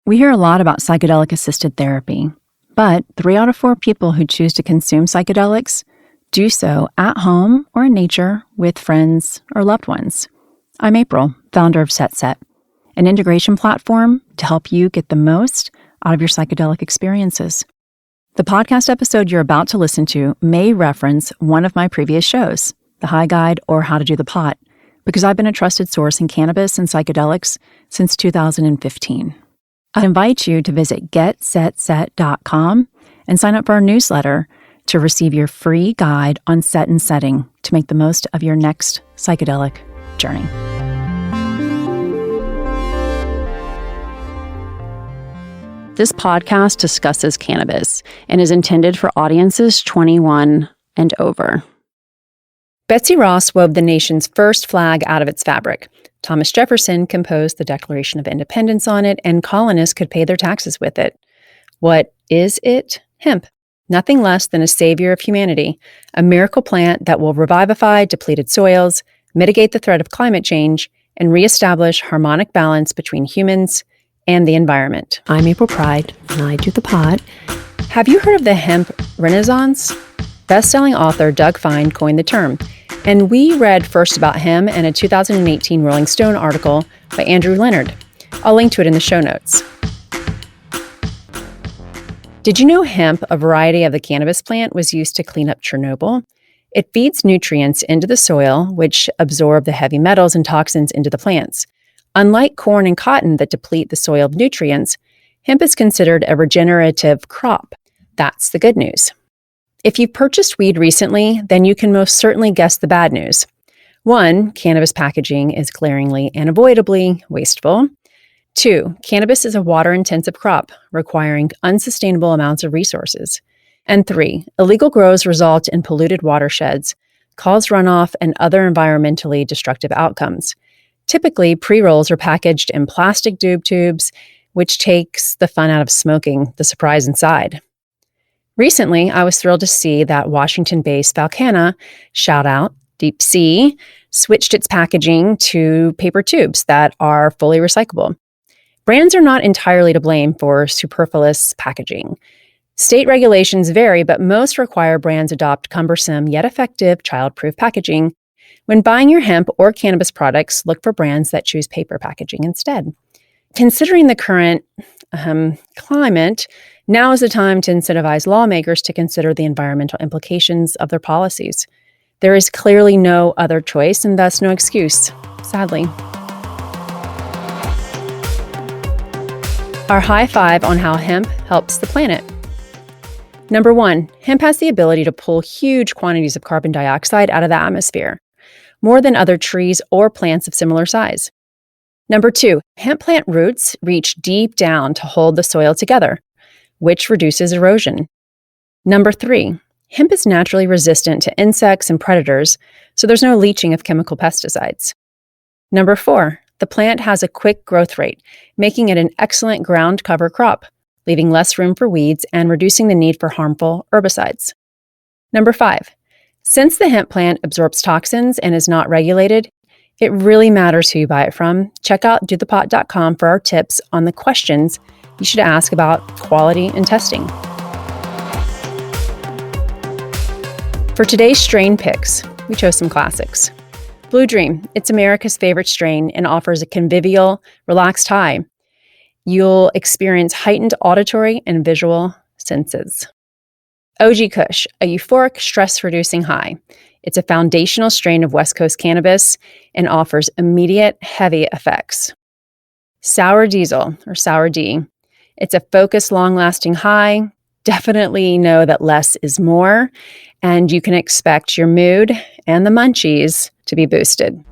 We hear a lot about psychedelic-assisted therapy, but 3 out of 4 people who choose to consume psychedelics do so at home or in nature with friends or loved ones. I'm April, founder of Set, an integration platform to help you get the most out of your psychedelic experiences. The podcast episode you're about to listen to may reference one of my previous shows, The High Guide or How to Do the Pot, because I've been a trusted source in cannabis and psychedelics since 2015. I invite you to visit getsetset.com and sign up for our newsletter to receive your free guide on set and setting to make the most of your next psychedelic journey. This podcast discusses cannabis and is intended for audiences 21 and over. Betsy Ross wove the nation's first flag out of its fabric. Thomas Jefferson composed the Declaration of Independence on it, and colonists could pay their taxes with it. What is it? Hemp. Nothing less than a savior of humanity, a miracle plant that will revivify depleted soils, mitigate the threat of climate change, and reestablish harmonic balance between humans and the environment. I'm April Pride, and I do the pot. Have you heard of the hemp renaissance? Best-selling author Doug Fine coined the term, and we read first about him in a 2018 Rolling Stone article by Andrew Leonard. I'll link to it in the show notes. Did you know hemp, a variety of the cannabis plant, was used to clean up Chernobyl? It feeds nutrients into the soil, which absorb the heavy metals and toxins into the plants. Unlike corn and cotton that deplete the soil of nutrients, hemp is considered a regenerative crop. That's the good news. If you've purchased weed recently, then you can most certainly guess the bad news. 1, cannabis packaging is glaringly and avoidably wasteful. 2, cannabis is a water-intensive crop, requiring unsustainable amounts of resources. And 3, illegal grows result in polluted watersheds, cause runoff, and other environmentally destructive outcomes. Typically, pre-rolls are packaged in plastic doob tubes, which takes the fun out of smoking the surprise inside. Recently, I was thrilled to see that Washington-based Valcana, shout out, Deep Sea, switched its packaging to paper tubes that are fully recyclable. Brands are not entirely to blame for superfluous packaging. State regulations vary, but most require brands adopt cumbersome yet effective child-proof packaging. When buying your hemp or cannabis products, look for brands that choose paper packaging instead. Considering the current climate, now is the time to incentivize lawmakers to consider the environmental implications of their policies. There is clearly no other choice and thus no excuse, sadly. Our high five on how hemp helps the planet. Number 1, hemp has the ability to pull huge quantities of carbon dioxide out of the atmosphere, more than other trees or plants of similar size. Number 2, hemp plant roots reach deep down to hold the soil together, which reduces erosion. Number 3, hemp is naturally resistant to insects and predators, so there's no leaching of chemical pesticides. Number 4, the plant has a quick growth rate, making it an excellent ground cover crop, leaving less room for weeds and reducing the need for harmful herbicides. Number 5, since the hemp plant absorbs toxins and is not regulated, it really matters who you buy it from. Check out dothepot.com for our tips on the questions you should ask about quality and testing. For today's strain picks, we chose some classics. Blue Dream, it's America's favorite strain and offers a convivial, relaxed high. You'll experience heightened auditory and visual senses. OG Kush, a euphoric, stress-reducing high. It's a foundational strain of West Coast cannabis and offers immediate, heavy effects. Sour Diesel, or Sour D. It's a focused, long-lasting high. Definitely know that less is more, and you can expect your mood and the munchies to be boosted.